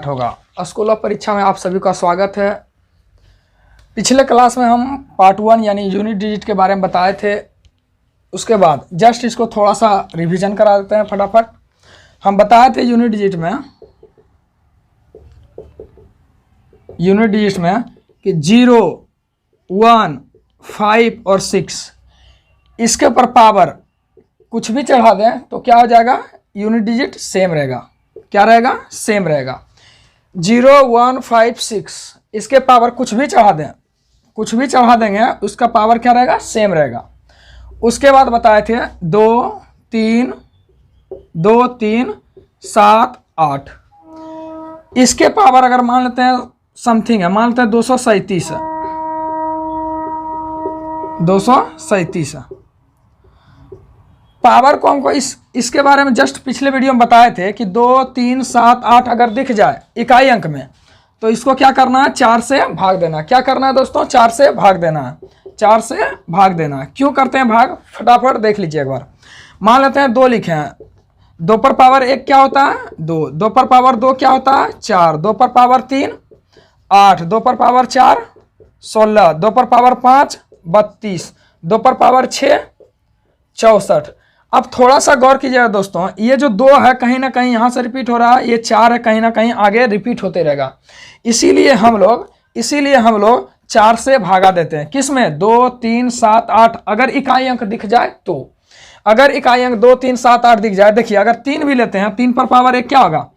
होगा। School of परीक्षा में आप सभी का स्वागत है। पिछले क्लास में हम पार्ट 1 यानी यूनिट डिजिट के बारे में बताए थे। उसके बाद जस्ट इसको थोड़ा सा रिवीजन करा देते हैं फटाफट। हम बताए थे यूनिट डिजिट में कि 0, 1, 5 और 6 इसके ऊपर पावर कुछ भी चढ़ा दें तो क्या हो जाएगा, यूनिट डिजिट सेम रहेगा। क्या रहेगा, सेम रहेगा। 0, 1, 5, 6 इसके पावर कुछ भी चढ़ा देंगे उसका पावर क्या रहेगा, सेम रहेगा। उसके बाद बताए थे 2, 3, 7, 8 इसके पावर अगर मान लेते हैं समथिंग है, मान लेते हैं 237 है। पावर को हमको इसके बारे में जस्ट पिछले वीडियो में बताए थे कि 2, 3, 7, 8 अगर दिख जाए इकाई अंक में तो इसको क्या करना है, 4 से भाग देना। क्या करना है दोस्तों, 4 से भाग देना है। 4 से भाग देना। क्यों करते हैं भाग, फटाफट देख लीजिए एक बार। मान लेते हैं 2 लिखे हैं, 2 पर पावर 1 क्या होता है, 2, 2 पर पावर 2 क्या होता है, 4, 2 पर पावर 3 8, 2 पर पावर 4 16, 2 पर पावर 5 32, 2 पर पावर 6 64। अब थोड़ा सा गौर कीजिएगा दोस्तों, ये जो 2 है कहीं ना कहीं यहाँ से रिपीट हो रहा है, ये 4 है कहीं ना कहीं आगे रिपीट होते रहेगा। इसीलिए हम लोग 4 से भागा देते हैं। किसमें, 2, 3, 7, 8 अगर इकाई अंक दिख जाए तो। अगर इकाई अंक 2, 3, 7, 8 दिख जाए, देखिए अगर 3 भी लेते हैं, 3 पर पावर 1 क्या होगा,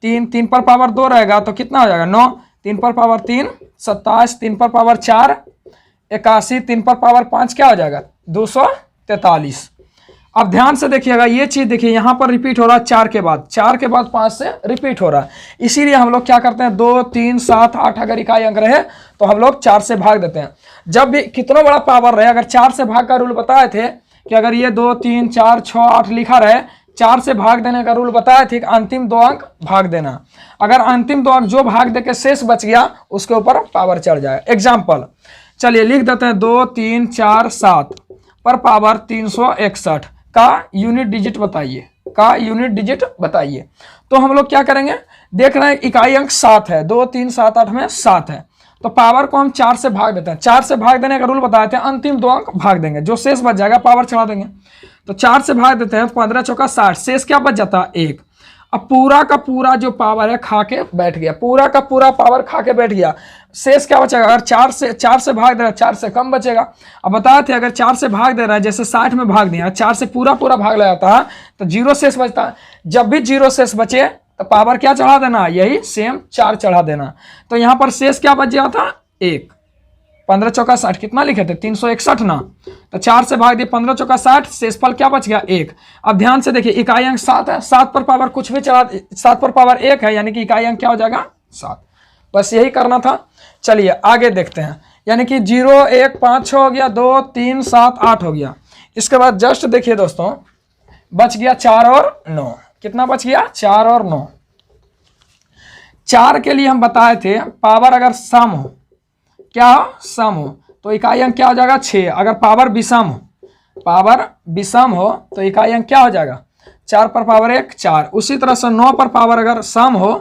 3, 3 पर पावर 2 रहेगा तो कितना हो जाएगा 9, 3 पर पावर 3 27, 3 पर पावर 4 81, 3 पर पावर 5 क्या हो जाएगा 243। अब ध्यान से देखिएगा, ये चीज देखिए यहाँ पर रिपीट हो रहा है 4 के बाद 5 से रिपीट हो रहा है। इसीलिए हम लोग क्या करते हैं, 2, 3, 7, 8 अगर इकाई अंक रहे तो हम लोग 4 से भाग देते हैं। जब भी कितना बड़ा पावर रहे, अगर 4 से भाग का रूल बताए थे कि अगर ये 2, 3, 4, 6, 8 लिखा रहे, 4 से भाग देने का रूल बताए थे कि अंतिम 2 अंक भाग देना। अगर अंतिम 2 अंक जो भाग दे के शेष बच गया उसके ऊपर पावर चढ़ जाए। एग्जाम्पल चलिए लिख देते हैं, 2, 3, 4, 7 पर पावर 361 का यूनिट डिजिट बताइए। तो हम लोग क्या करेंगे, देख रहे हैं इकाई अंक 7 है, 2, 3, 7, 8 में 7 है, तो पावर को हम 4 से भाग देते हैं। 4 से भाग देने का रूल बताए थे, अंतिम 2 अंक भाग देंगे, जो शेष बच जाएगा पावर चढ़ा देंगे। तो 4 से भाग देते हैं, 15 चौका 60, शेष क्या बच जाता है 1। अब पूरा का पूरा जो पावर है खा के बैठ गया, पूरा का पूरा पावर खा के बैठ गया, शेष क्या बचेगा, अगर 4 से भाग दे रहा है 4 से कम बचेगा। अब बताए थे अगर 4 से भाग दे रहा है, जैसे 60 में भाग दिया, 4 से पूरा भाग लगा जाता है तो 0 शेष बचता है। जब भी 0 शेष बचे तो पावर क्या चढ़ा देना, यही सेम 4 चढ़ा देना। तो यहाँ पर शेष क्या बच गया था 1। 15 चौका 60 कितना लिखे थे 361 ना, तो 4 से भाग दिए, 15 चौका 60, शेषफल क्या बच गया 1। अब ध्यान से देखिए इकाई अंक 7 है, 7 पर पावर कुछ भी चढ़ा, 7 पर पावर 1 है, यानी कि इकाई अंक क्या हो जाएगा 7। बस यही करना था। चलिए आगे देखते हैं, यानी कि 0, 1, 5, 6 हो गया, 2, 3, 7, 8 हो गया। इसके बाद जस्ट देखिए दोस्तों, बच गया 4 और 9। कितना बच गया, 4 और 9। 4 के लिए हम बताए थे पावर अगर सम हो, क्या सम हो तो इकाई अंक क्या हो जाएगा 6। अगर पावर विषम हो तो इकाई अंक क्या हो जाएगा, 4 पर पावर 1 4। उसी तरह से 9 पर पावर अगर सम हो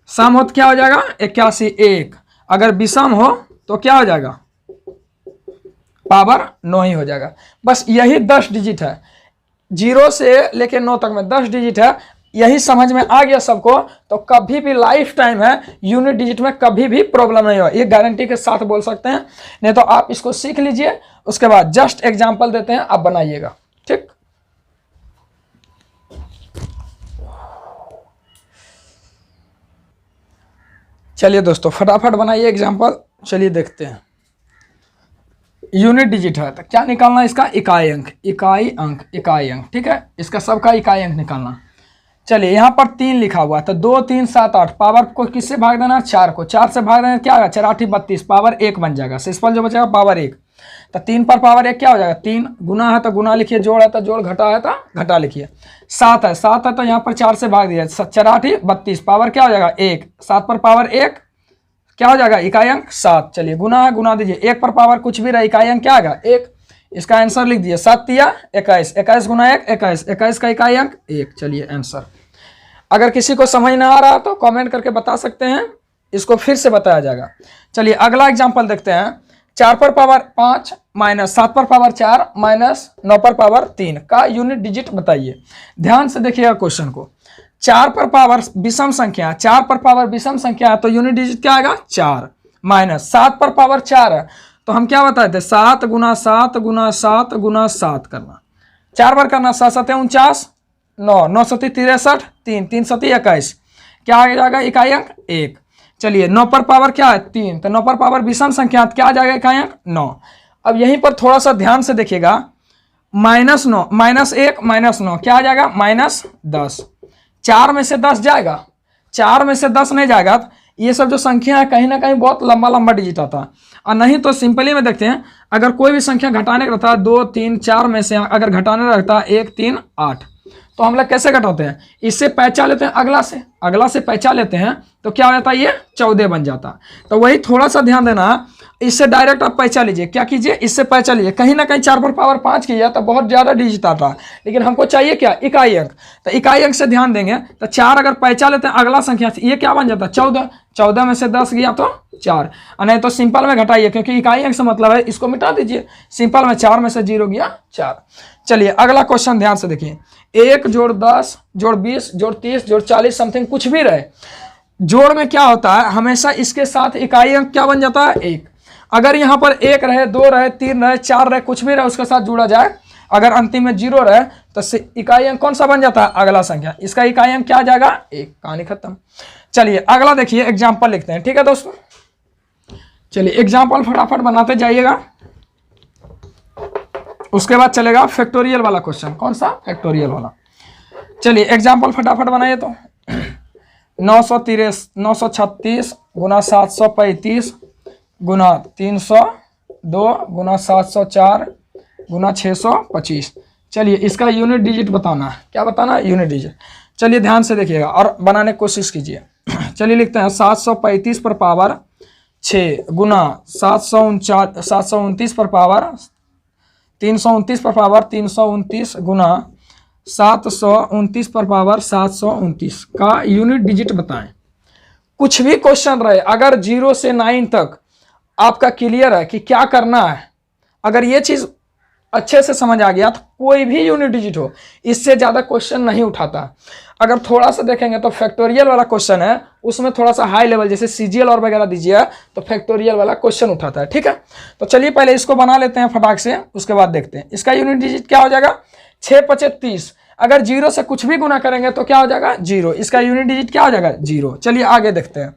तो क्या हो जाएगा 81 1। अगर विषम हो तो क्या हो जाएगा, पावर 9 ही हो जाएगा। बस यही 10 डिजिट है, 0 से लेके 9 तक में 10 डिजिट है। यही समझ में आ गया सबको, तो कभी भी लाइफ टाइम है यूनिट डिजिट में कभी भी प्रॉब्लम नहीं हो, ये गारंटी के साथ बोल सकते हैं। नहीं तो आप इसको सीख लीजिए, उसके बाद जस्ट एग्जांपल देते हैं, आप बनाइएगा। ठीक, चलिए दोस्तों फटाफट बनाइए एग्जांपल। चलिए देखते हैं, यूनिट डिजिट है तो क्या निकालना है इसका, इकाई अंक। ठीक है, इसका सबका इकाई अंक निकालना। चलिए यहाँ पर 3 लिखा हुआ है, तो 2, 3, 7, 8 पावर को किससे भाग देना, 4 को। 4 से भाग देना क्या होगा, 4 8 32, पावर 1 बन जाएगा, शेषफल जो बचेगा पावर 1। तो 3 पर पावर 1 क्या हो जाएगा 3, गुना है तो गुना लिखिए, जोड़ है तो जोड़, घटा है तो घटा लिखिए। 7 है तो यहाँ पर 4 से भाग दिया, 4 8 32, पावर क्या हो जाएगा 1। 7 पर पावर 1 क्या हो जाएगा, इकाई अंक 7। चलिए गुना है, गुना दीजिए, 1 पर पावर कुछ भी रहा, इकाई अंक क्या आएगा 1। इसका आंसर लिख दिए, 7 तिया 21, 21 गुना 1 21, 21 का इकाई अंक 1। चलिए आंसर। अगर किसी को समझ ना आ रहा तो कमेंट करके बता सकते हैं, इसको फिर से बताया जाएगा। चलिए अगला एग्जांपल देखते हैं। 4 पर पावर 5 माइनस 7 पर पावर 4 माइनस 9 पर पावर 3 का यूनिट डिजिट बताइए। ध्यान से देखिएगा क्वेश्चन को। 4 पर पावर विषम संख्या, 4 पर पावर विषम संख्या है तो यूनिट डिजिट क्या आएगा 4, माइनस 7 पर पावर 4 है तो हम क्या बताए थे 7 गुना 7 गुना 7 गुना 7 करना, 4 बार करना, 7 7 49, 9 9 7 63, 3 3 7 21, क्या आ जाएगा इकाई अंक 1। चलिए 9 पर पावर क्या है 3, तो 9 पर पावर विषम संख्या क्या आ जाएगा इकाई अंक 9। अब यहीं पर थोड़ा सा ध्यान से देखिएगा, माइनस 9 माइनस 1 माइनस 9 क्या आ जाएगा -10। 4 में से 10 जाएगा, 4 में से 10 नहीं जाएगा तो ये सब जो संख्या है कहीं ना कहीं बहुत लंबा लंबा डिजिट आता है। और नहीं तो सिंपली में देखते हैं, अगर कोई भी संख्या घटाने का रहता है 2 3 4 में से अगर घटाने रहता है 1 3 8 तो हम लोग कैसे घटाते हैं, इससे पैंचा लेते हैं, अगला से पैंचा लेते हैं तो क्या हो जाता है ये 14 बन जाता है। तो वही थोड़ा सा ध्यान देना, इससे डायरेक्ट आप पैंचा लीजिए, क्या कीजिए इससे पैंचा लीजिए, कहीं ना कहीं 4 पर पावर 5 कीजिए तो बहुत ज़्यादा डिजिट आता है, लेकिन हमको चाहिए क्या इकाई अंक, तो इकाई अंक से ध्यान देंगे तो 4 अगर पैंचा लेते हैं अगला संख्या ये क्या बन जाता है 14, 14 में से 10 गया तो 4, और नहीं तो सिंपल में घटाइए क्योंकि इकाई अंक से मतलब है, इसको मिटा दीजिए, सिंपल में 4 में से 0 गया 4। चलिए अगला क्वेश्चन ध्यान से देखिए, 1 जोड़ 10 जोड़ 20 जोड़ 30 जोड़ 40 समथिंग कुछ भी रहे, जोड़ में क्या होता है हमेशा इसके साथ इकाई अंक क्या बन जाता है 1। अगर यहाँ पर 1 रहे 2 रहे 3 रहे 4 रहे कुछ भी रहे उसके साथ जुड़ा जाए, अगर अंतिम में 0 रहे तो इकाई अंक कौन सा बन जाता है अगला संख्या, इसका इकाई अंक क्या आ जाएगा 1, कहानी खत्म। चलिए अगला देखिए एग्जाम्पल लिखते हैं, ठीक है दोस्तों। चलिए एग्जाम्पल फटाफट बनाते जाइएगा, उसके बाद चलेगा फैक्टोरियल वाला क्वेश्चन। कौन सा फैक्टोरियल वाला। चलिए एग्जाम्पल फटाफट बनाइए तो 936 गुना 735 गुना 302 गुना 704 गुना 625। चलिए इसका यूनिट डिजिट बताना है, क्या बताना है यूनिट डिजिट। चलिए ध्यान से देखिएगा और बनाने की कोशिश कीजिए। चलिए लिखते हैं 735 पर पावर 6 गुना 729 पर पावर 329 पर पावर 329 गुना 729 पर पावर 729 का यूनिट डिजिट बताएं। कुछ भी क्वेश्चन रहे, अगर 0 से 9 तक आपका क्लियर है कि क्या करना है, अगर ये चीज़ अच्छे से समझ आ गया तो कोई भी यूनिट डिजिट हो इससे ज़्यादा क्वेश्चन नहीं उठाता। अगर थोड़ा सा देखेंगे तो फैक्टोरियल वाला क्वेश्चन है उसमें थोड़ा सा हाई लेवल जैसे सीजीएल और वगैरह दीजिए तो फैक्टोरियल वाला क्वेश्चन उठाता है, ठीक है। तो चलिए पहले इसको बना लेते हैं फटाक से, उसके बाद देखते हैं इसका यूनिट डिजिट क्या हो जाएगा 6 5 30। अगर 0 से कुछ भी गुना करेंगे तो क्या हो जाएगा 0, इसका यूनिट डिजिट क्या हो जाएगा 0। चलिए आगे देखते हैं।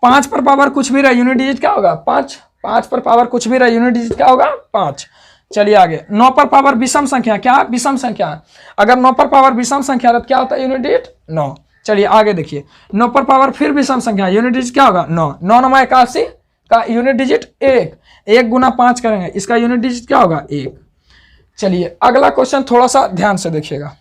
5 पर पावर कुछ भी रहे यूनिट डिजिट क्या होगा 5, 5 पर पावर कुछ भी रहे यूनिट डिजिट क्या होगा 5। चलिए आगे 9 पर पावर विषम संख्या, क्या विषम संख्या, अगर 9 पर पावर विषम संख्या तो क्या होता है यूनिट डिजिट 9। चलिए आगे देखिए 9 पर पावर फिर विषम संख्या यूनिट डिजिट क्या होगा 9, 9 9 81 का यूनिट डिजिट 1, 1 गुना 5 करेंगे इसका यूनिट डिजिट क्या होगा 1। चलिए अगला क्वेश्चन थोड़ा सा ध्यान से देखिएगा।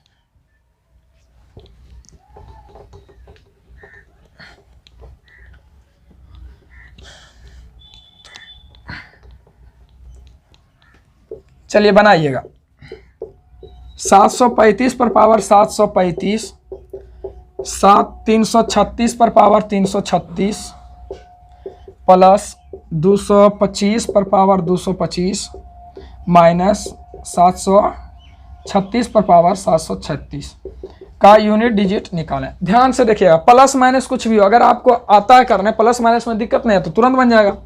चलिए बनाइएगा 735 पर पावर 735, 336 पर पावर 336 प्लस 225 पर पावर 225 माइनस 736 पर पावर 736 का यूनिट डिजिट निकालें। ध्यान से देखिएगा, प्लस माइनस कुछ भी हो, अगर आपको आता है करने प्लस माइनस में दिक्कत नहीं है तो तुरंत बन जाएगा।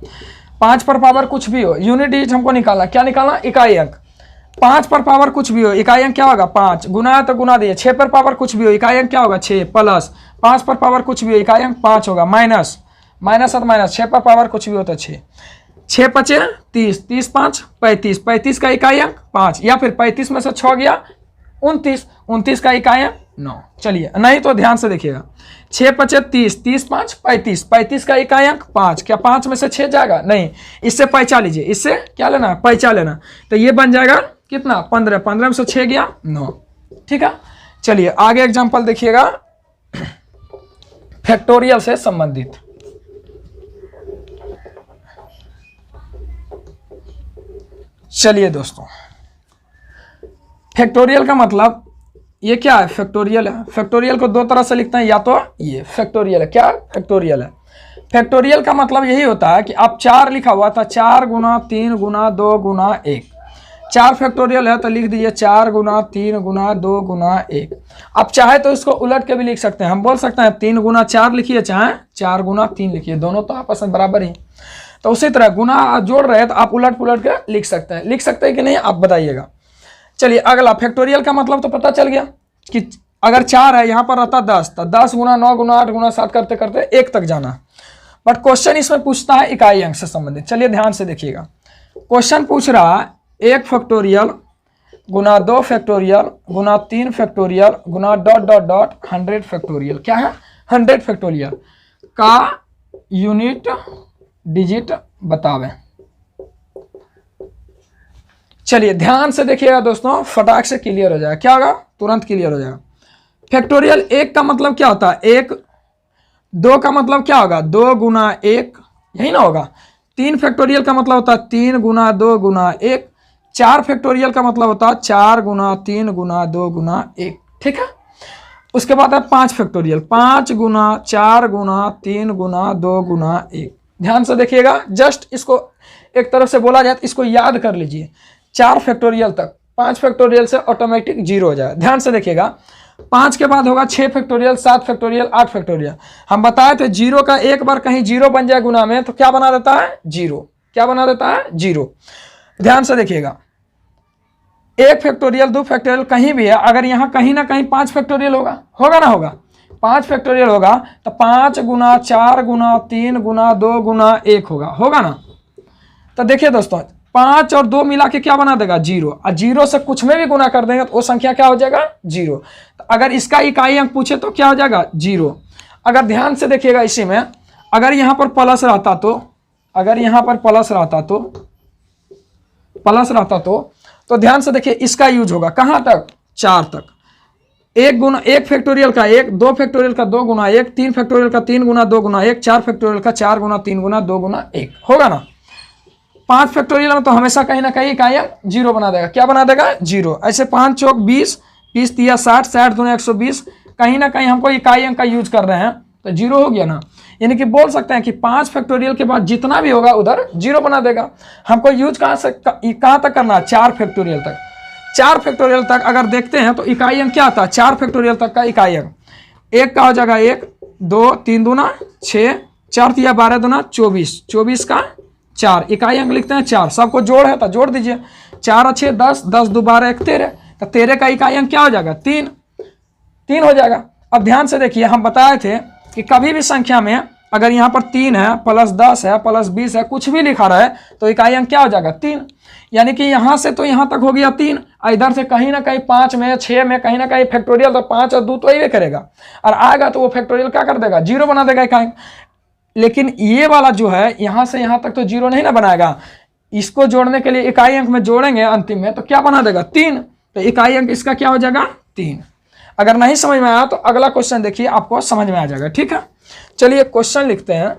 5 पर पावर कुछ भी हो, यूनिट डिजिट हमको निकालना, क्या निकालना इकाई अंक। 5 पर पावर कुछ भी हो, इकाई अंक क्या होगा 5, गुना है तो गुना दिए। 6 पर पावर कुछ भी हो, इकाई अंक क्या होगा 6 प्लस 5 पर पावर कुछ भी हो, इकाई अंक 5 होगा माइनस माइनस और माइनस 6 पर पावर कुछ भी हो तो 6, 6 5 30, 30 5 35, 35 का इकाई अंक 5 या फिर 35 में से 6 गया 29, 29 का इकाई अंक 9। चलिए नहीं तो ध्यान से देखिएगा 6 5 30, 30 5 35, 35 का इकाई अंक 5, क्या 5 में से 6 जाएगा नहीं, इससे पैंचा लीजिए, इससे क्या लेना पैंचा लेना, तो ये बन जाएगा कितना 15, 15 में से 6 गया 9, ठीक है। चलिए आगे एग्जांपल देखिएगा फैक्टोरियल से संबंधित। चलिए दोस्तों फैक्टोरियल का मतलब ये क्या है, फैक्टोरियल है। फैक्टोरियल को दो तरह से लिखते हैं, या तो ये फैक्टोरियल है, क्या फैक्टोरियल है। फैक्टोरियल का मतलब यही होता है कि अब 4 लिखा हुआ था, 4 गुना 3 गुना 2 गुना 1, 4 फैक्टोरियल है तो लिख दीजिए 4 गुना 3 गुना 2 गुना 1। अब चाहे तो इसको उलट के भी लिख सकते हैं, हम बोल सकते हैं 3 गुना 4 लिखिए, चाहे 4 गुना 3 लिखिए, दोनों तो आपस में बराबर ही। तो उसी तरह गुना जोड़ रहे हैं तो आप उलट पुलट के लिख सकते हैं, लिख सकते हैं कि नहीं आप बताइएगा। चलिए अगला, फैक्टोरियल का मतलब तो पता चल गया कि अगर 4 है, यहाँ पर रहता 10, तो 10 गुना 9 गुना 8 गुना 7 करते करते 1 तक जाना। बट क्वेश्चन इसमें पूछता है इकाई अंक से संबंधित। चलिए ध्यान से देखिएगा, क्वेश्चन पूछ रहा है 1 फैक्टोरियल गुना 2 फैक्टोरियल गुना 3 फैक्टोरियल गुना डॉट डॉट डॉट 100 फैक्टोरियल। क्या है, 100 फैक्टोरियल का यूनिट डिजिट बतावें। चलिए ध्यान से देखिएगा दोस्तों, फटाक से क्लियर हो जाएगा। क्या होगा, तुरंत क्लियर हो जाएगा। फैक्टोरियल 1 का मतलब क्या होता है, 1। 2 का मतलब क्या होगा, 2 गुना 1, यही ना होगा। 3 फैक्टोरियल का मतलब होता है 3 गुना 2 गुना 1। 4 फैक्टोरियल का मतलब होता है 4 गुना 3 गुना 2 गुना 1, ठीक है। उसके बाद है 5 फैक्टोरियल, 5 गुना 4 गुना 3 गुना 2 गुना 1। ध्यान से देखिएगा, जस्ट इसको एक तरफ से बोला जाए तो इसको याद कर लीजिए 4 फैक्टोरियल तक। 5 फैक्टोरियल से ऑटोमेटिक 0 हो जाए। ध्यान से देखिएगा, 5 के बाद होगा 6 फैक्टोरियल, 7 फैक्टोरियल, 8 फैक्टोरियल। हम बताए थे 0 का एक बार कहीं 0 बन जाए गुना में तो क्या बना देता है, 0। क्या बना देता है, 0। ध्यान से देखिएगा, 1 फैक्टोरियल 2 फैक्टोरियल कहीं भी है, अगर यहाँ कहीं ना कहीं 5 फैक्टोरियल होगा, होगा ना होगा, 5 फैक्टोरियल होगा तो 5 गुना 4 गुना 3 गुना 2 गुना 1 होगा ना। तो देखिए दोस्तों, 5 और 2 मिला के क्या बना देगा, 0। और 0 से कुछ में भी गुना कर देंगे तो वो संख्या क्या हो जाएगा, 0। तो अगर इसका इकाई अंक पूछे तो क्या हो जाएगा, 0। अगर ध्यान से देखिएगा इसी में, अगर यहाँ पर प्लस रहता तो, अगर यहाँ पर प्लस रहता तो ध्यान से देखिए इसका यूज होगा कहाँ तक, 4 तक। 1 गुना 1 फैक्टोरियल का 1, 2 फैक्टोरियल का 2 गुना 1, 3 फैक्टोरियल का 3 गुना 2 गुना 1, 4 फैक्टोरियल का 4 गुना 3 गुना 2 गुना 1, होगा ना। 5 फैक्टोरियल में तो हमेशा कहीं ना कहीं इकाई अंक 0 बना देगा। क्या बना देगा, 0। ऐसे 5 चौक 20, 20 तिया 60, 60 दूना 120, कहीं ना कहीं हमको इकाई अंक का यूज कर रहे हैं तो 0 हो गया ना। यानी कि बोल सकते हैं कि 5 फैक्टोरियल के बाद जितना भी होगा उधर 0 बना देगा। हमको यूज कहाँ तक करना है, 4 फैक्टोरियल तक। 4 फैक्टोरियल तक अगर देखते हैं तो इकाई अंक क्या आता है, 4 फैक्टोरियल तक का इकाई अंक 1 का हो जाएगा 1, 2, 3 दूना 6, 4 तिया 12 दूना 24, 24 का 4, इकाई अंक लिखते हैं 4। सबको जोड़ है तो जोड़ दीजिए, 4 और 6 10, 10 2 12 1 13, तो 13 का इकाई अंक क्या हो जाएगा, 3 हो जाएगा। अब ध्यान से देखिए, हम बताए थे कि कभी भी संख्या में अगर यहाँ पर 3 है प्लस 10 है प्लस 20 है, कुछ भी लिखा रहा है तो इकाई अंक क्या हो जाएगा, 3। यानी कि यहाँ से तो यहाँ तक हो गया 3, इधर से कहीं ना कहीं 5 में 6 में कहीं ना कहीं फैक्टोरियल, तो 5 और 2 तो ये करेगा, और आएगा तो वो फैक्टोरियल क्या कर देगा, 0 बना देगा इकाई। लेकिन ये वाला जो है यहाँ से यहाँ तक तो 0 नहीं ना बनाएगा, इसको जोड़ने के लिए इकाई अंक में जोड़ेंगे अंतिम में तो क्या बना देगा, 3। तो इकाई अंक इसका क्या हो जाएगा, 3। अगर नहीं समझ में आया तो अगला क्वेश्चन देखिए, आपको समझ में आ जाएगा, ठीक है। चलिए क्वेश्चन लिखते हैं,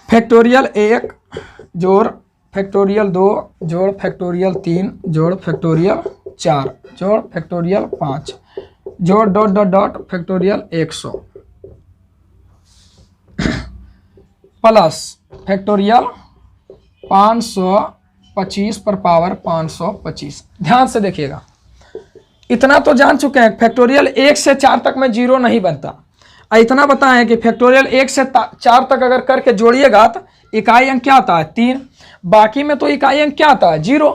फैक्टोरियल 1 जोड़ फैक्टोरियल 2 जोड़ फैक्टोरियल 3 जोड़ फैक्टोरियल 4 जोड़ फैक्टोरियल 5 जोड़ dot dot dot factorial 100 plus factorial 525 पर पावर 525। ध्यान से देखिएगा, इतना तो जान चुके हैं फैक्टोरियल 1 से 4 तक में 0 नहीं बनता। इतना बताएं कि फैक्टोरियल 1 से 4 तक अगर करके जोड़िएगा तो इकाई अंक क्या आता है, 3। बाकी में तो इकाई अंक क्या आता है, 0।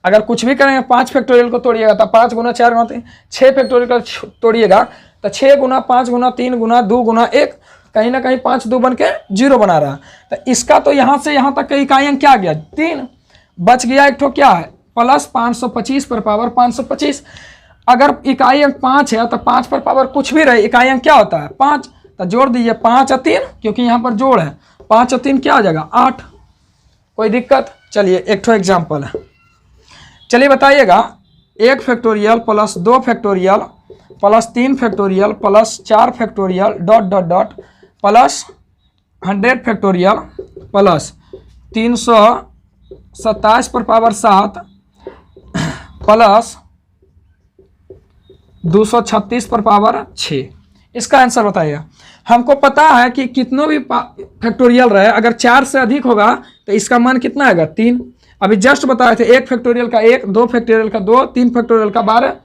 अगर कुछ भी करेंगे 5 फैक्टोरियल को तोड़िएगा तो 5 गुना 4 गुना 3, 6 फैक्टोरियल का तोड़िएगा तो 6 गुना 5 गुना 3 गुना 2 गुना 1, कहीं ना कहीं 5 2 बन के 0 बना रहा है। तो इसका तो यहाँ से यहाँ तक का इकाई अंक क्या आ गया, 3। बच गया एक ठो क्या है, प्लस 525 पर पावर 525। अगर इकाई अंक 5 है तो 5 पर पावर कुछ भी रहे, इकाई अंक क्या होता है, 5। तो जोड़ दीजिए 5 और 3, क्योंकि यहाँ पर जोड़ है, 5 और 3 क्या आ जाएगा, 8। कोई दिक्कत। चलिए एक ठो एग्जाम्पल है, चलिए बताइएगा, 1 factorial plus 2 factorial plus 3 factorial plus 4 factorial dot dot dot plus 100 factorial plus 327 पर पावर 7 प्लस 236 पर पावर 6। इसका आंसर बताइएगा। हमको पता है कि कितनों भी फैक्टोरियल रहे, अगर 4 से अधिक होगा तो इसका मान कितना आएगा 3। अभी जस्ट बताए थे 1 फैक्टोरियल का 1, 2 फैक्टोरियल का 2, 3 फैक्टोरियल का 12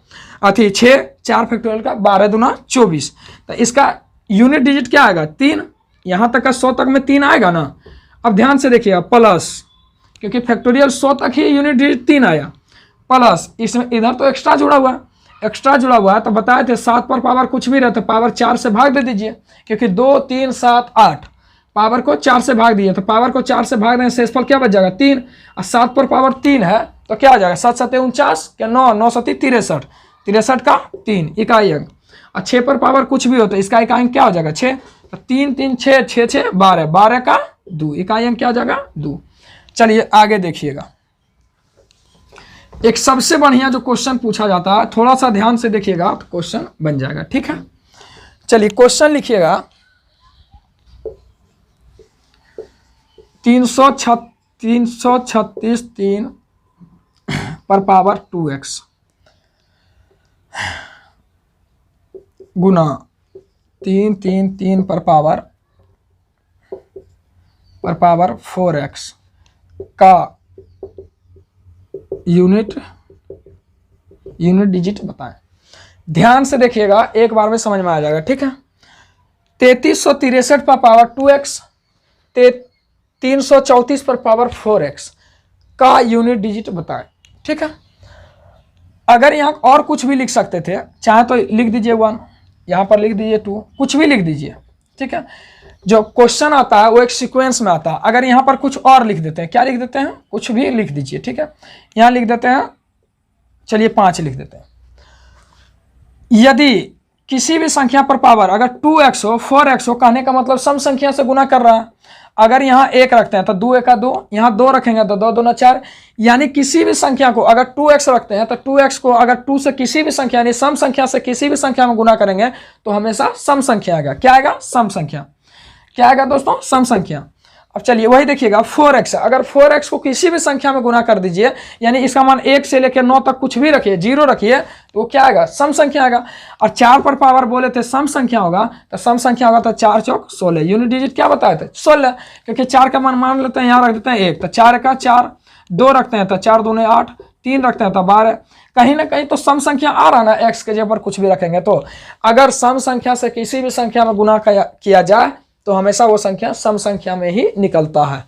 अथी 6, 4 फैक्टोरियल का 12 दूना 24। तो इसका यूनिट डिजिट क्या आएगा 3। यहाँ तक का 100 तक में 3 आएगा ना। अब ध्यान से देखिएगा प्लस, क्योंकि फैक्टोरियल 100 तक ही यूनिट डिजिट 3 आया, प्लस इसमें इधर तो एक्स्ट्रा जुड़ा हुआ है, एक्स्ट्रा जुड़ा हुआ है। तो बताए थे 7 पर पावर कुछ भी रहता, पावर 4 से भाग दे दीजिए, क्योंकि 2 3 7 8 पावर को 4 से भाग दिए, तो पावर को 4 से भाग देने से शेषफल क्या बच जाएगा 3। और 7 पर पावर 3 है तो क्या आ जाएगा 7 7 49 क्या 9 9 7 63, 63 का 3 इकाई अंक। और 6 पर पावर कुछ भी हो तो इसका इकाई अंक क्या हो जाएगा 6। तो 3 3 6 6 6 12, 12 का 2 इकाई अंक क्या हो जाएगा 2। चलिए आगे देखिएगा। एक सबसे बढ़िया जो क्वेश्चन पूछा जाता है, थोड़ा सा ध्यान से देखिएगा तो क्वेश्चन बन जाएगा, ठीक है। चलिए क्वेश्चन लिखिएगा 336 3 पर पावर 2x गुना 3 3 3 पर पावर 4x का यूनिट डिजिट बताएं। ध्यान से देखिएगा, एक बार में समझ में आ जाएगा, ठीक है। 3363 पर पावर 2x, 334 पर पावर 4x का यूनिट डिजिट बताएं, ठीक है। अगर यहाँ और कुछ भी लिख सकते थे, चाहे तो लिख दीजिए 1, यहाँ पर लिख दीजिए 2, कुछ भी लिख दीजिए, ठीक है। जो क्वेश्चन आता है वो एक सीक्वेंस में आता है। अगर यहाँ पर कुछ और लिख देते हैं, क्या लिख देते हैं, कुछ भी लिख दीजिए, ठीक है। यहाँ लिख देते हैं, चलिए 5 लिख देते हैं। यदि किसी भी संख्या पर पावर अगर 2x हो 4x हो, कहने का मतलब सम संख्या से गुना कर रहा है। अगर यहाँ 1 रखते हैं तो 2 1 2, यहाँ 2 रखेंगे तो 2 2 4, यानी किसी भी संख्या को अगर 2x रखते हैं तो 2x को अगर 2 से किसी भी संख्या यानी सम संख्या से किसी भी संख्या में गुना करेंगे तो हमेशा सम संख्या आएगा। क्या आएगा सम संख्या। क्या आएगा दोस्तों सम संख्या। अब चलिए वही देखिएगा 4x, अगर 4x को किसी भी संख्या में गुना कर दीजिए, यानी इसका मान 1 से लेकर 9 तक कुछ भी रखिए, 0 रखिए, तो क्या आएगा सम संख्या आएगा। और 4 पर पावर बोले थे सम संख्या होगा, तो सम संख्या होगा तो 4 चौक 16, यूनिट डिजिट क्या बताए थे 16, क्योंकि 4 का मान लेते हैं यहाँ रख देते हैं 1, तो 4 का 4, 2 रखते हैं तो 4 दूने 8, 3 रखते हैं तो 12, कहीं ना कहीं तो सम संख्या आ रहा ना, x के जगह पर कुछ भी रखेंगे। तो अगर सम संख्या से किसी भी संख्या में गुना किया जाए तो हमेशा वो संख्या सम संख्या में ही निकलता है।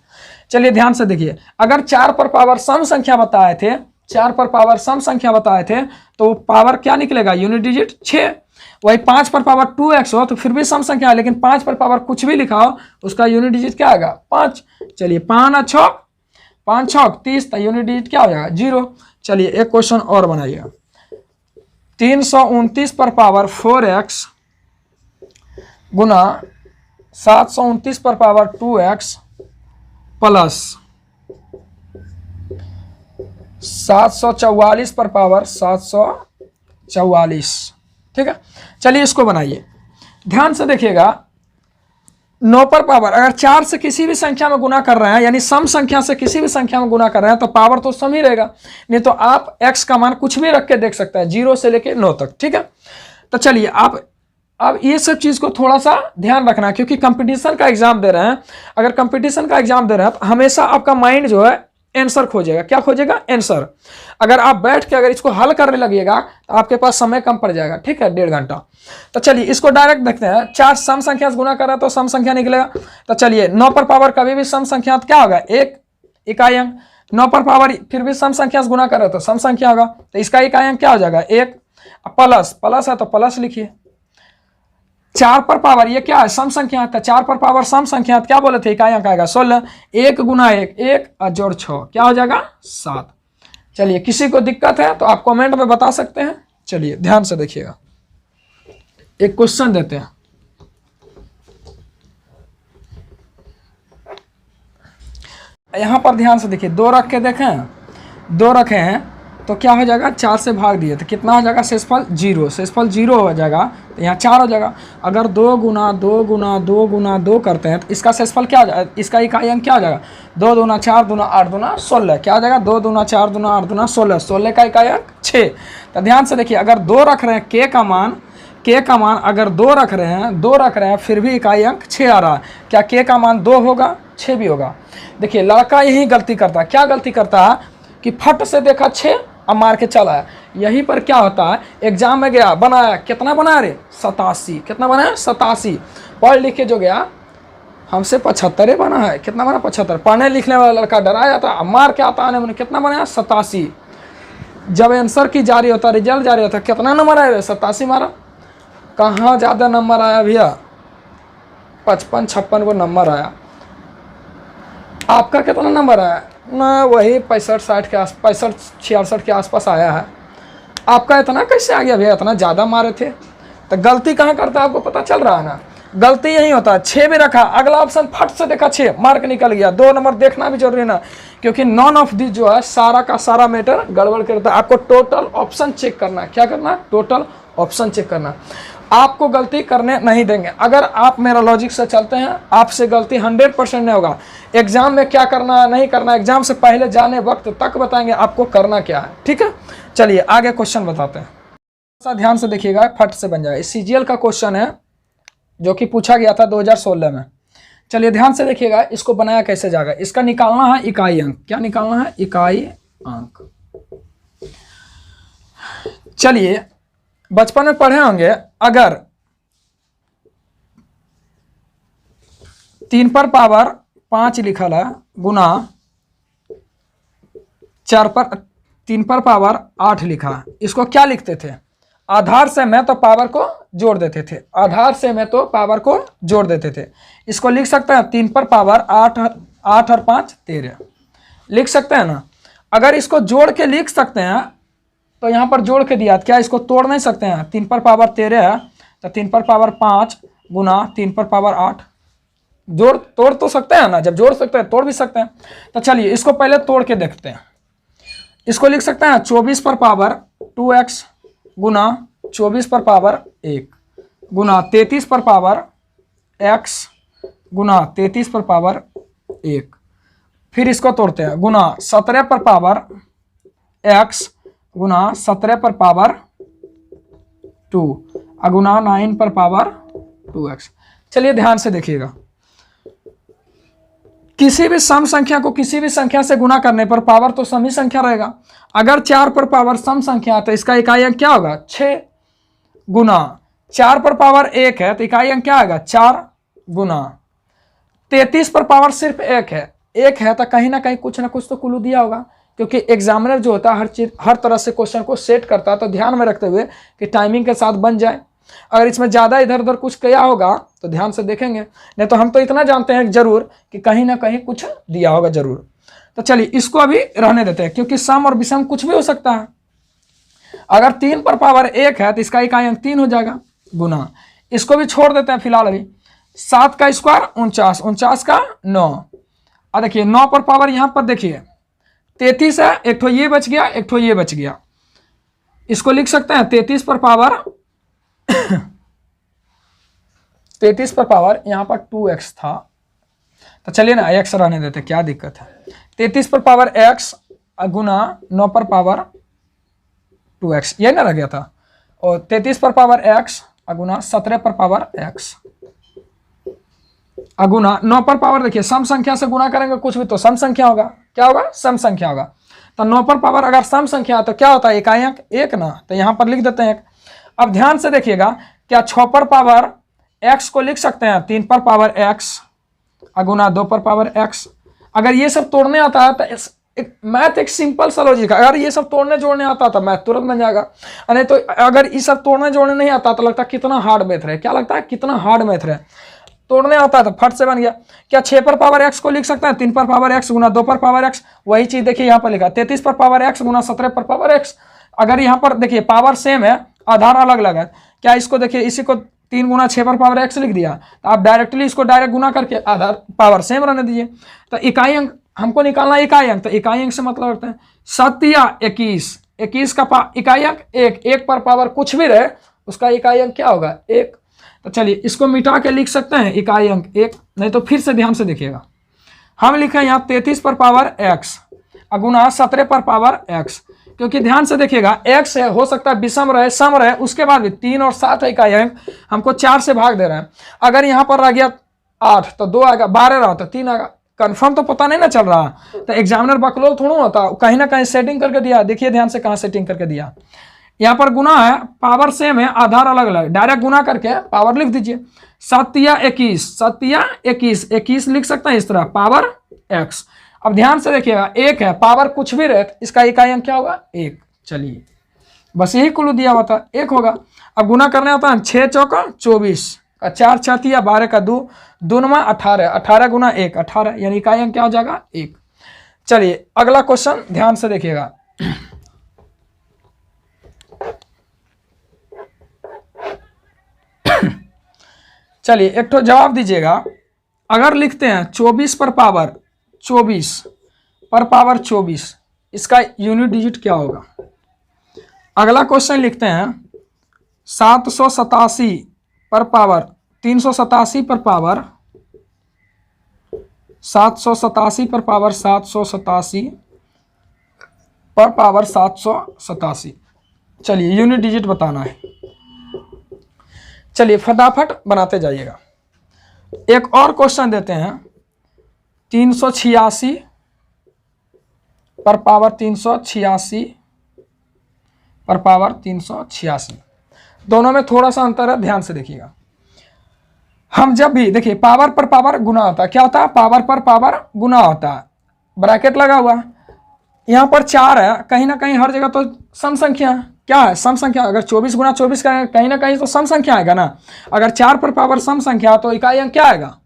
चलिए ध्यान से देखिए, अगर 4 पर पावर सम संख्या बताए थे, 4 पर पावर सम संख्या बताए थे, तो पावर क्या निकलेगा यूनिट डिजिट 6। वही 5 पर पावर 2x हो तो फिर भी सम संख्या है, लेकिन 5 पर पावर कुछ भी लिखा हो उसका यूनिट डिजिट क्या आएगा 5। चलिए 5 छक 5 छक 30, तो यूनिट डिजिट क्या हो जाएगा 0। चलिए एक क्वेश्चन और बनाइएगा, 329 पर पावर 4x गुना 729 पर पावर 2x प्लस 744 पर पावर 744, ठीक है। चलिए इसको बनाइए, ध्यान से देखिएगा। 9 पर पावर अगर 4 से किसी भी संख्या में गुना कर रहे हैं, यानी सम संख्या से किसी भी संख्या में गुना कर रहे हैं, तो पावर तो सम ही रहेगा, नहीं तो आप x का मान कुछ भी रख के देख सकते हैं 0 से लेके 9 तक, ठीक है। तो चलिए आप अब ये सब चीज़ को थोड़ा सा ध्यान रखना, क्योंकि कंपटीशन का एग्जाम दे रहे हैं। अगर कंपटीशन का एग्जाम दे रहे हैं तो हमेशा आपका माइंड जो है आंसर खोजेगा। क्या खोजेगा आंसर। अगर आप बैठ के अगर इसको हल करने लगिएगा तो आपके पास समय कम पड़ जाएगा, ठीक है 1.5 घंटा। तो चलिए इसको डायरेक्ट देखते हैं। 4 सम संख्या से गुना कर रहा है तो सम संख्या निकलेगा। तो चलिए 9 पर पावर कभी भी सम संख्या तो क्या होगा 1 इकाई अंक, 9 पर पावर फिर भी सम संख्या से गुना कर रहे हो तो सम संख्या होगा, तो इसका इकाई अंक क्या हो जाएगा 1। प्लस है तो प्लस लिखिए। 4 पर पावर ये क्या है सम संख्या है, 4 पर पावर सम संख्या क्या बोले थे इकाई अंक आएगा 16, 1 गुना 1 1 और जोड़ 6 क्या हो जाएगा 7। चलिए किसी को दिक्कत है तो आप कमेंट में बता सकते हैं। चलिए ध्यान से देखिएगा, एक क्वेश्चन देते हैं। यहां पर ध्यान से देखिए, 2 रख के देखें, 2 रखे हैं तो क्या हो जाएगा, 4 से भाग दिए तो कितना हो जाएगा, शेषफल 0, शेषफल 0 हो जाएगा तो यहाँ 4 हो जाएगा। अगर 2 गुना 2 गुना 2 गुना 2 करते हैं तो इसका शेषफल क्या हो जाएगा, इसका इकाई अंक क्या हो जाएगा, 2 दूना 4 दूना 8 दूना 16, क्या हो जाएगा, 2 दूना 4 दूना 8 दूना 16, 16 का इकाई अंक 6। तो ध्यान से देखिए, अगर 2 रख रहे हैं के का मान अगर 2 रख रहे हैं फिर भी इकाई अंक 6 आ रहा है, क्या के का मान 2 होगा, 6 भी होगा। देखिए लड़का यही गलती करता है, क्या गलती करता है कि फट से देखा 6 अब मार के चला है। यहीं पर क्या होता है, एग्जाम में गया बनाया, कितना बनाया रे, 87, कितना बनाया, 87, पढ़ लिख के जो गया हमसे 75 बना है, कितना बना, 75। पढ़ने लिखने वाला लड़का डरा जाता, अब मार के आता है, मैंने कितना बनाया, 87। जब आंसर की जारी होता, रिजल्ट जारी होता, कितना नंबर आया, 87 मारा, कहाँ ज़्यादा नंबर आया भैया, 55-56 वो नंबर आया। आपका कितना नंबर आया ना, वही 65-60 के आस 65-66 के आसपास आया है। आपका इतना कैसे आ गया भैया, इतना ज़्यादा मारे थे। तो गलती कहाँ करता है आपको पता चल रहा है ना, गलती यही होता है। 6 भी रखा, अगला ऑप्शन फट से देखा 6, मार्क निकल गया। 2 नंबर देखना भी जरूरी ना, क्योंकि नॉन ऑफ दिस जो है सारा का सारा मैटर गड़बड़ करता है। आपको टोटल ऑप्शन चेक करना है, क्या करना है, टोटल ऑप्शन चेक करना। आपको गलती करने नहीं देंगे अगर आप मेरा लॉजिक से चलते हैं, आपसे गलती 100% नहीं होगा। एग्जाम में क्या करना नहीं करना, एग्जाम से पहले जाने वक्त तक बताएंगे आपको करना क्या है, ठीक है। चलिए आगे क्वेश्चन बताते हैं, ध्यान से देखिएगा, फट से बन जाएगा। सीजीएल का क्वेश्चन है जो कि पूछा गया था 2016 में। चलिए ध्यान से देखिएगा, इसको बनाया कैसे जाएगा। इसका निकालना है इकाई अंक, क्या निकालना है, इकाई अंक। चलिए बचपन में पढ़े होंगे, अगर 3 पर पावर 5 लिखल है गुना 3 पर पावर 8 लिखा है, इसको क्या लिखते थे, आधार से में तो पावर को जोड़ देते थे, आधार से में तो पावर को जोड़ देते थे। इसको लिख सकते हैं 3 पर पावर 8 और 5 13 लिख सकते हैं ना। अगर इसको जोड़ के लिख सकते हैं तो यहाँ पर जोड़ के दिया, क्या इसको तोड़ नहीं सकते हैं, 3 पर पावर 13 है तो 3 पर पावर 5 गुना 3 पर पावर 8, जोड़ तोड़ तो सकते हैं ना, जब जोड़ सकते हैं तोड़ भी सकते हैं। तो चलिए इसको पहले तोड़ के देखते हैं। इसको लिख सकते हैं 24 पर पावर 2x गुना 24 पर पावर 1 गुना 33 पर पावर x गुना 33 पर पावर 1। फिर इसको तोड़ते हैं, गुना 17 पर पावर x गुना 17 पर पावर 2 गुना 9 पर पावर 2x। चलिए ध्यान से देखिएगा, किसी भी सम संख्या को किसी भी संख्या से गुना करने पर पावर तो सम ही संख्या रहेगा। अगर 4 पर पावर सम संख्या तो इसका इकाई अंक क्या होगा, 6 गुना 4 पर पावर 1 है तो इकाई अंक क्या आएगा, 4 गुना 33 पर पावर सिर्फ 1 है तो कहीं ना कहीं कुछ ना कुछ तो क्लू दिया होगा, क्योंकि एग्जामिनर जो होता है हर तरह से क्वेश्चन को सेट करता है, तो ध्यान में रखते हुए कि टाइमिंग के साथ बन जाए। अगर इसमें ज़्यादा इधर उधर कुछ किया होगा तो ध्यान से देखेंगे, नहीं तो हम तो इतना जानते हैं जरूर कि कहीं ना कहीं कुछ दिया होगा जरूर। तो चलिए इसको अभी रहने देते हैं, क्योंकि सम और विषम कुछ भी हो सकता है। अगर 3 पर पावर 1 है तो इसका इकाई अंक 3 हो जाएगा, गुना इसको भी छोड़ देते हैं फिलहाल अभी। 7 का स्क्वायर 49, 49 का 9। अब देखिए 9 पर पावर यहाँ पर देखिए 33 है, एक ठो ये बच गया, एक ठो ये बच गया। इसको लिख सकते हैं 33 पर पावर 33 पर पावर यहाँ पर 2x था, तो चलिए ना x रहने देते, क्या दिक्कत है। 33 पर पावर x गुना 9 पर पावर 2x, ये ना रह गया था। और 33 पर पावर x गुना 17 पर पावर x गुना 9 पर पावर, देखिए सम संख्या से गुना करेंगे कुछ भी तो सम संख्या होगा, क्या होगा, सम संख्या होगा। तो 9 पर पावर अगर सम संख्या तो क्या होता है, इकाई अंक 1 ना, तो यहाँ पर लिख देते हैं 1। अब ध्यान से देखिएगा, क्या 6 पर पावर x को लिख सकते हैं 3 पर पावर x गुना 2 पर पावर x। अगर ये सब तोड़ने आता है तो मैथ एक सिंपल सा लॉजिक है, अगर ये सब तोड़ने जोड़ने आता तो मैथ तुरंत बन जाएगा। नहीं तो अगर ये सब तोड़ने जोड़ने नहीं आता तो लगता है कितना हार्ड मैथ है, क्या लगता है कितना हार्ड मैथ है। तोड़ने आता है तो फट से बन गया। क्या 6 पर पावर x को लिख सकते हैं 3 पर पावर x गुना 2 पर पावर x, वही चीज देखिए यहाँ पर लिखा 33 पर पावर x गुना 17 पर पावर x। अगर यहाँ पर देखिए पावर सेम है, आधार अलग अलग है, क्या इसको देखिए इसी को 3 गुना 6 पर पावर x लिख दिया, तो आप डायरेक्टली इसको डायरेक्ट गुना करके आधार पावर सेम रहने दीजिए। तो इकाई अंक हमको निकालना, इकाई अंक, तो इकाई अंक से मतलब रखते हैं 7 या 21, 21 का इकाई अंक 1, 1 पर पावर कुछ भी रहे उसका इकाई अंक क्या होगा 1। तो चलिए इसको मिटा के लिख सकते हैं इकाई अंक 1, नहीं तो फिर से ध्यान से देखिएगा। हम लिखे यहाँ 33 पर पावर x गुना 17 पर पावर x, क्योंकि ध्यान से देखिएगा x है, हो सकता है विषम रहे सम रहे, उसके बाद भी 3 और 7 इकाई अंक हमको 4 से भाग दे रहे हैं। अगर यहाँ पर रह गया 8 तो 2 आएगा, 12 रहा तो 3 आएगा, कंफर्म तो पता नहीं ना चल रहा। तो एग्जामिनर बकलोल थोड़ा होता, कहीं ना कहीं सेटिंग करके दिया। देखिए ध्यान से कहाँ सेटिंग करके दिया। यहाँ पर गुना है, पावर सेम है, आधार अलग अलग, डायरेक्ट गुना करके पावर लिख दीजिए। 7 या 21, 7 या 21, 21 लिख सकते हैं इस तरह, पावर x। अब ध्यान से देखिएगा 1 है, पावर कुछ भी रहे इसका इकाई अंक क्या होगा 1। चलिए बस यही कुल दिया हुआ था 1 होगा। अब गुना करने होता है 6 चौका 24 का 4 6 या 12 का 2 2 18, 18 गुना 1 18, यानी इकाई अंक क्या हो जाएगा 1। चलिए अगला क्वेश्चन ध्यान से देखिएगा। चलिए एक तो जवाब दीजिएगा। अगर लिखते हैं 24 पर पावर 24 पर पावर 24, इसका यूनिट डिजिट क्या होगा। अगला क्वेश्चन लिखते हैं 787 पर पावर 387 पर पावर 787 पर पावर 787 पर पावर 787। चलिए यूनिट डिजिट बताना है। चलिए फटाफट बनाते जाइएगा। एक और क्वेश्चन देते हैं 386 पर पावर 386 पर पावर 386, दोनों में थोड़ा सा अंतर है, ध्यान से देखिएगा। हम जब भी देखिए पावर पर पावर गुना होता है, क्या होता है पावर पर पावर गुना होता है, ब्रैकेट लगा हुआ, यहाँ पर 4 है, कहीं ना कहीं हर जगह तो सम संख्या क्या है, सम संख्या। अगर 24 गुना 24 का कहीं ना कहीं तो सम संख्या आएगा ना। अगर 4 पर पावर सम संख्या तो इकाई अंक क्या आएगा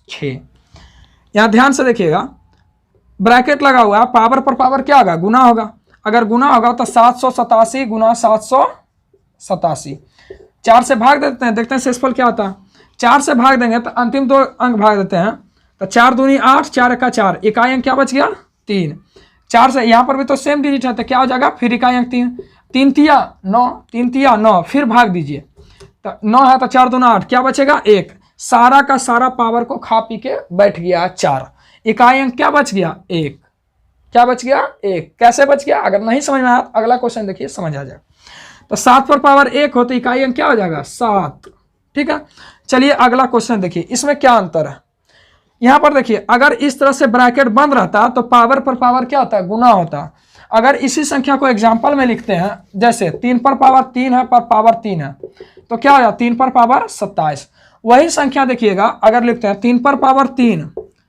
6। यहाँ ध्यान से देखिएगा ब्रैकेट लगा हुआ है, पावर पर पावर क्या होगा गुना होगा। अगर गुना होगा तो 787 गुना 787, 4 से भाग देते हैं, देखते हैं शेषफल क्या होता है। 4 से भाग देंगे तो अंतिम 2 अंक भाग देते हैं, तो 4 दूनी 8, 4 का 4, इकाई अंक क्या बच गया 3। 4 से यहाँ पर भी तो सेम डिजिट है, तो क्या हो जाएगा फिर इकाई अंक 3, 3 तिया 9, 3 तिया 9, फिर भाग दीजिए तो 9 है तो 4 दूना 8, क्या बचेगा 1। सारा का सारा पावर को खा पी के बैठ गया 4, इकाई अंक क्या बच गया 1। क्या बच गया 1। कैसे बच गया, अगर नहीं समझ में आया अगला क्वेश्चन देखिए समझ आ जाएगा। तो 7 पर पावर 1 हो तो इकाई अंक क्या हो जाएगा 7। ठीक है, चलिए अगला क्वेश्चन देखिए, इसमें क्या अंतर है। यहां पर देखिए अगर इस तरह से ब्रैकेट बंद रहता तो पावर पर पावर क्या होता है गुना होता। अगर इसी संख्या को एग्जाम्पल में लिखते हैं, जैसे 3 पर पावर 3 है पर पावर 3 है, तो क्या हो जाए 3 पर पावर 27। वही संख्या देखिएगा अगर लिखते हैं 3 पर पावर 3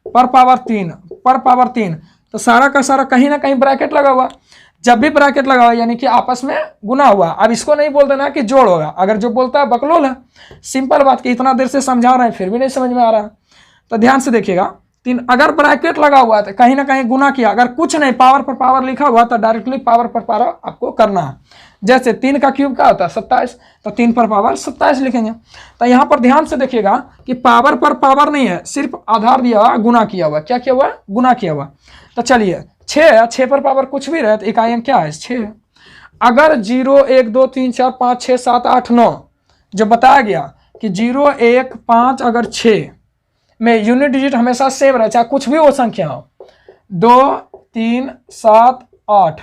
पर पावर 3 पर पावर 3, तो सारा का सारा कहीं ना कहीं ब्रैकेट लगा हुआ। जब भी ब्रैकेट लगा हुआ यानी कि आपस में गुना हुआ। अब इसको नहीं बोल देना कि जोड़ होगा, अगर जो बोलता है बकलोल है। सिंपल बात की इतना देर से समझा रहे हैं फिर भी नहीं समझ में आ रहा है, तो ध्यान से देखिएगा। 3 अगर ब्रैकेट लगा हुआ है तो कहीं ना कहीं गुना किया, अगर कुछ नहीं पावर पर पावर लिखा हुआ तो डायरेक्टली पावर पर पावर आपको करना है। जैसे 3 का क्यूब क्या होता है 27, तो 3 पर पावर 27 लिखेंगे। तो यहाँ पर ध्यान से देखिएगा कि पावर पर पावर नहीं है, सिर्फ आधार दिया हुआ गुना किया हुआ। क्या किया हुआ गुना किया हुआ। तो चलिए 6 है, 6 पर पावर कुछ भी रहे तो इकाई अंक क्या है 6 है। अगर 0 1 2 3 4 5 6 7 8 9 जो बताया गया कि 0 1 5 अगर 6 में यूनिट डिजिट हमेशा सेम रहे, चाहे कुछ भी वो संख्या हो, 2 3 7 8,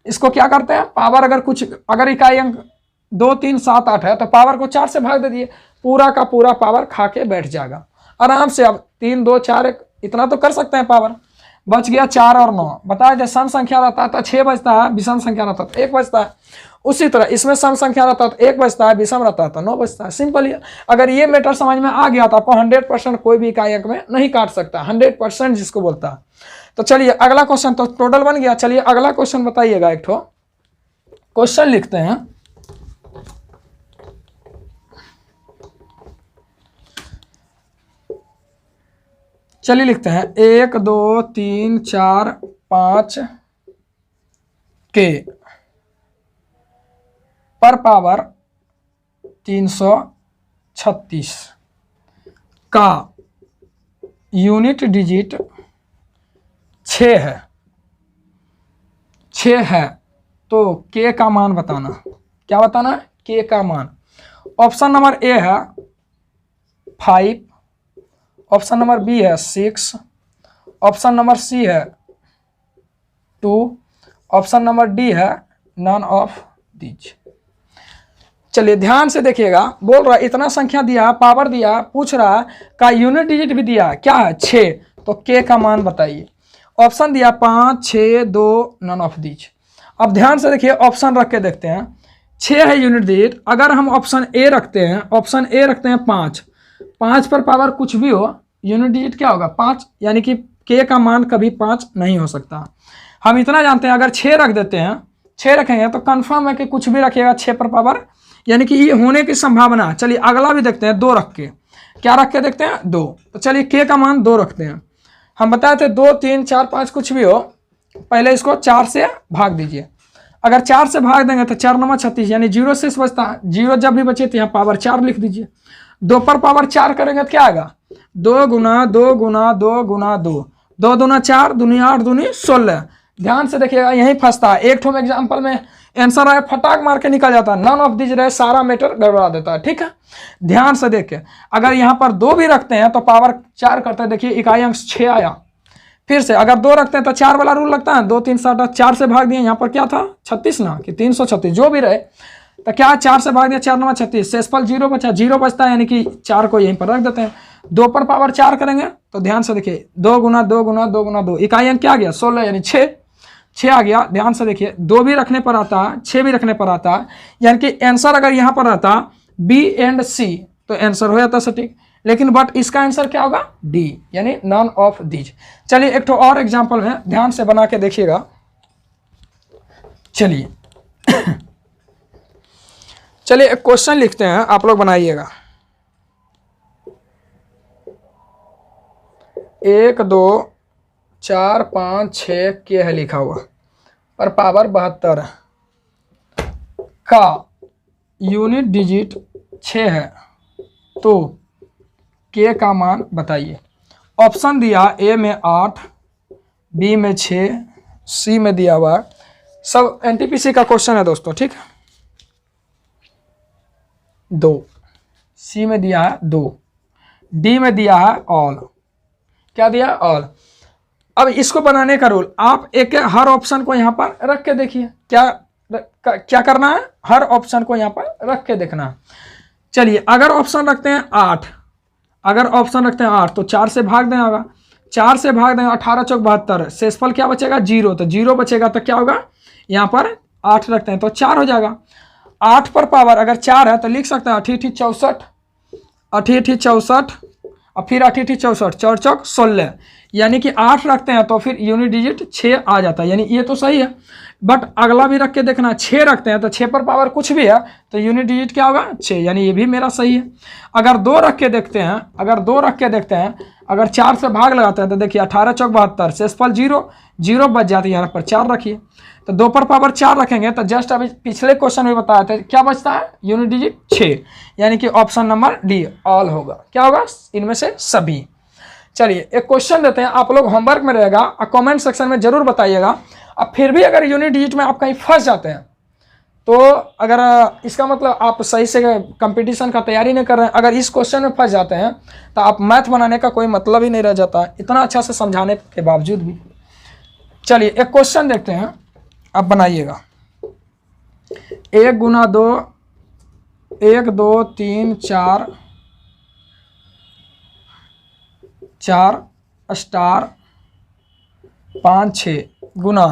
इसको क्या करते हैं पावर अगर कुछ अगर इकाई अंक 2 3 7 8 है तो पावर को 4 से भाग दे दिए, पूरा का पूरा पावर खा के बैठ जाएगा आराम से। अब 3 2 4 1 इतना तो कर सकते हैं, पावर बच गया 4 और 9। बताया जब सम संख्या रहता है तो 6 बचता है, विषम संख्या रहता है तो 1 बचता है। उसी तरह इसमें सम संख्या रहता है तो 1 बचता है, विषम रहता है तो 9 बचता है। सिंपल ही। अगर ये मैटर समझ में आ गया तो आपको 100% कोई भी इकाई अंक में नहीं काट सकता, 100% जिसको बोलता है। तो चलिए अगला क्वेश्चन तो टोटल बन गया। चलिए अगला क्वेश्चन बताइएगा। एक ठो क्वेश्चन लिखते हैं, चलिए लिखते हैं 1 2 3 4 5 के पर पावर 336 का यूनिट डिजिट 6 है। तो के का मान बताना। क्या बताना है? के का मान। ऑप्शन नंबर ए है 5, ऑप्शन नंबर बी है 6, ऑप्शन नंबर सी है 2, ऑप्शन नंबर डी है नन ऑफ दीज। चलिए ध्यान से देखिएगा, बोल रहा है इतना संख्या दिया, पावर दिया, पूछ रहा का यूनिट डिजिट भी दिया, क्या है 6, तो के का मान बताइए। ऑप्शन दिया 5, 6, 2, नन ऑफ दीज। अब ध्यान से देखिए, ऑप्शन रख के देखते हैं। 6 है यूनिट डिजिट, अगर हम ऑप्शन ए रखते हैं, ऑप्शन ए रखते हैं 5, 5 पर पावर कुछ भी हो, यूनिट डिजिट क्या होगा 5, यानी कि के का मान कभी 5 नहीं हो सकता। हम इतना जानते हैं, अगर 6 रख देते हैं, 6 रखेंगे तो कंफर्म है कि कुछ भी रखिएगा 6 पर पावर, यानी कि ये होने की संभावना। चलिए अगला भी देखते हैं, 2 रख के। क्या रख के देखते हैं? 2। तो चलिए के का मान 2 रखते हैं। हम बताए थे 2, 3, 4, 5 कुछ भी हो, पहले इसको 4 से भाग दीजिए। अगर 4 से भाग देंगे तो 4 9 36, यानी 0 से बचता है। 0 जब भी बचे तो यहाँ पावर 4 लिख दीजिए। 2 पर पावर 4 करेंगे तो क्या आएगा? 2 गुना 2 गुना 2 गुना 2, 2 दूना 4, दूनी 8, दूनी 16। ध्यान से देखिएगा, यही फंसता है। एक ठो एग्जाम्पल में आंसर आए, फटाक मार के निकल जाता है, नन ऑफ दीज रहे, सारा मैटर गड़बड़ा देता है। ठीक है, ध्यान से देखिए, अगर यहाँ पर 2 भी रखते हैं तो पावर 4 करते हैं। देखिए इकाई अंक 6 आया। फिर से अगर 2 रखते हैं तो 4 वाला रूल लगता है, 2 3 7 4 से भाग दिए, यहाँ पर क्या था 36 ना, कि 336 जो भी रहे, तो क्या 4 से भाग दिया, 4 9 36, शेषफल 0 बचा, 0 बचता है, यानी कि 4 को यहीं पर रख देते हैं। 2 पर पावर 4 करेंगे तो ध्यान से देखिए, 2 गुना 2 गुना 2 गुना 2, इकाई अंक क्या आ गया 16, यानी 6 आ गया। ध्यान से देखिए, 2 भी रखने पर आता है, 6 भी रखने पर आता है, यानी कि आंसर अगर यहाँ पर आता बी एंड सी तो आंसर हो जाता सटीक। लेकिन बट इसका आंसर क्या होगा? डी, यानी नन ऑफ दीज। चलिए एक तो और एग्जांपल है, ध्यान से बना के देखिएगा। चलिए चलिए एक क्वेश्चन लिखते हैं, आप लोग बनाइएगा। 1 2 4 5 6 के है लिखा हुआ, पर पावर 72 का यूनिट डिजिट 6 है, तो के का मान बताइए। ऑप्शन दिया ए में 8, बी में 6, सी में दिया हुआ, सब एनटीपीसी का क्वेश्चन है दोस्तों। ठीक है, 2, सी में दिया है 2, डी में दिया है ऑल। क्या दिया? ऑल। अब इसको बनाने का रूल, आप एक हर ऑप्शन को यहाँ पर रख के देखिए। क्या करना है? हर ऑप्शन को यहाँ पर रख के देखना। चलिए अगर ऑप्शन रखते हैं 8, अगर ऑप्शन रखते हैं 8 तो 4 से भाग देना होगा। 4 से भाग देंगे, 18 चौक 72, शेषफल क्या बचेगा? 0, तो 0 बचेगा तो क्या होगा? यहाँ पर 8 रखते हैं तो 4 हो जाएगा। 8 पर पावर अगर 4 है तो लिख सकते हैं 8 8 64, 8 8 64, और फिर 8 8 64, 4 चौक 16, यानी कि 8 रखते हैं तो फिर यूनिट डिजिट 6 आ जाता है, यानी ये तो सही है। बट अगला भी रख के देखना, 6 रखते हैं तो 6 पर पावर कुछ भी है तो यूनिट डिजिट क्या होगा? 6, यानी ये भी मेरा सही है। अगर 2 रख के देखते हैं, अगर 2 रख के देखते हैं, अगर 4 से भाग लगाते हैं तो देखिए 18 चौक 72, शेषफल 0, 0 बच जाती है, यहाँ पर 4 रखिए, तो 2 पर पावर 4 रखेंगे तो जस्ट अभी पिछले क्वेश्चन में बताया था क्या बचता है? यूनिट डिजिट 6, यानी कि ऑप्शन नंबर डी ऑल होगा। क्या होगा? इनमें से सभी। चलिए एक क्वेश्चन देते हैं, आप लोग होमवर्क में रहेगा और कमेंट सेक्शन में जरूर बताइएगा। अब फिर भी अगर यूनिट डिजिट में आप कहीं फंस जाते हैं तो अगर इसका मतलब आप सही से कंपटीशन का तैयारी नहीं कर रहे हैं, अगर इस क्वेश्चन में फंस जाते हैं तो आप मैथ बनाने का कोई मतलब ही नहीं रह जाता, इतना अच्छा से समझाने के बावजूद भी। चलिए एक क्वेश्चन देखते हैं, आप बनाइएगा। 1 गुना 2, 1 2 3 4 4 स्टार 5 6 गुना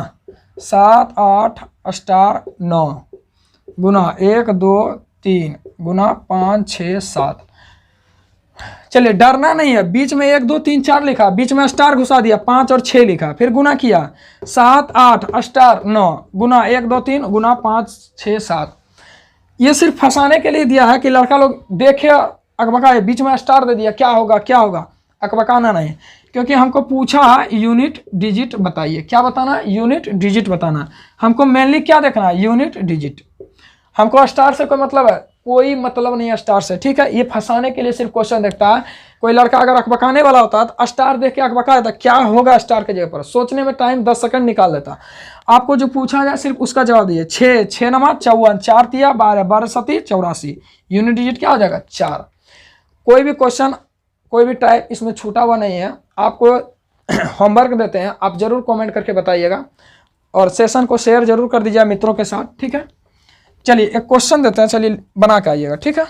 7 8 स्टार 9 गुना 1 2 3 गुना 5 6 7। चलिए डरना नहीं है, बीच में 1 2 3 4 लिखा, बीच में स्टार घुसा दिया, 5 और 6 लिखा, फिर गुना किया 7 8 स्टार 9 गुना 1 2 3 गुना 5 6 7। ये सिर्फ फंसाने के लिए दिया है कि लड़का लोग देखे अकबकाए, बीच में स्टार दे दिया, क्या होगा क्या होगा, अकबकाना नहीं। क्योंकि हमको पूछा यूनिट डिजिट बताइए। क्या बताना है? यूनिट डिजिट बताना। हमको मेनली क्या देखना है? Unit digit. हमको स्टार से कोई मतलब है कोई मतलब नहीं है स्टार से, ठीक है। ये फंसाने के लिए सिर्फ क्वेश्चन देखता है। कोई लड़का अगर अकबकाने वाला होता है तो स्टार देख के अकबका देता, क्या होगा स्टार के जगह पर, सोचने में टाइम 10 सेकंड निकाल देता। आपको जो पूछा जाए सिर्फ उसका जवाब दिए। 6 नमा 54, 4 तिया 12, 12 सती 84, यूनिट डिजिट क्या हो जाएगा 4। कोई भी क्वेश्चन कोई भी टाइप इसमें छूटा हुआ नहीं है। आपको होमवर्क देते हैं, आप जरूर कमेंट करके बताइएगा और सेशन को शेयर जरूर कर दीजिए मित्रों के साथ, ठीक है। चलिए एक क्वेश्चन देते हैं, चलिए बना के आइएगा, ठीक है।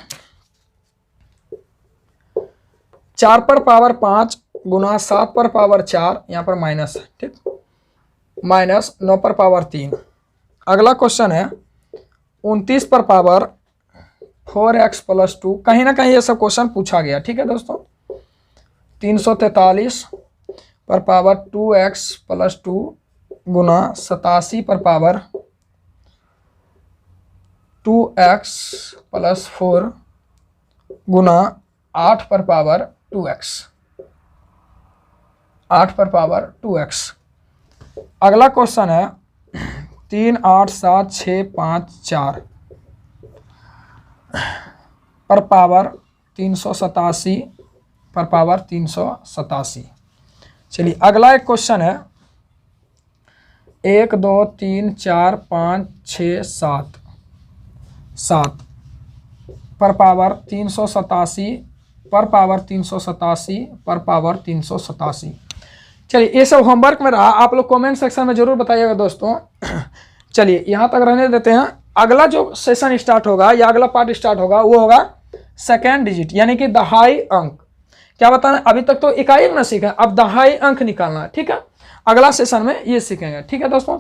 4 पर पावर 5 गुना 7 पर पावर 4, यहाँ पर माइनस है, ठीक, माइनस 9 पर पावर 3। अगला क्वेश्चन है 29 पर पावर 4x प्लस 2। कहीं ना कहीं ये सब क्वेश्चन पूछा गया, ठीक है दोस्तों। 343 पर पावर 2x प्लस 2 गुना 87 पर पावर 2x प्लस 4 गुना 8 पर पावर 2x, 8 पर पावर 2x। अगला क्वेश्चन है 3, 8, 7, 6, 5, 4 पर पावर 387 पर पावर 387। चलिए अगला एक क्वेश्चन है 1, 2, 3, 4, 5, 6, 7, 7 पर पावर 387 पर पावर 387 पर पावर 387। चलिए ये सब होमवर्क में रहा, आप लोग कमेंट सेक्शन में जरूर बताइएगा दोस्तों। चलिए यहाँ तक रहने देते हैं। अगला जो सेशन स्टार्ट होगा या अगला पार्ट स्टार्ट होगा वो होगा सेकेंड डिजिट, यानी कि दहाई अंक। क्या बताना, अभी तक तो इकाई अंक ना सीखा, अब दहाई अंक निकालना है, ठीक है। अगला सेशन में ये सीखेंगे, ठीक है दोस्तों।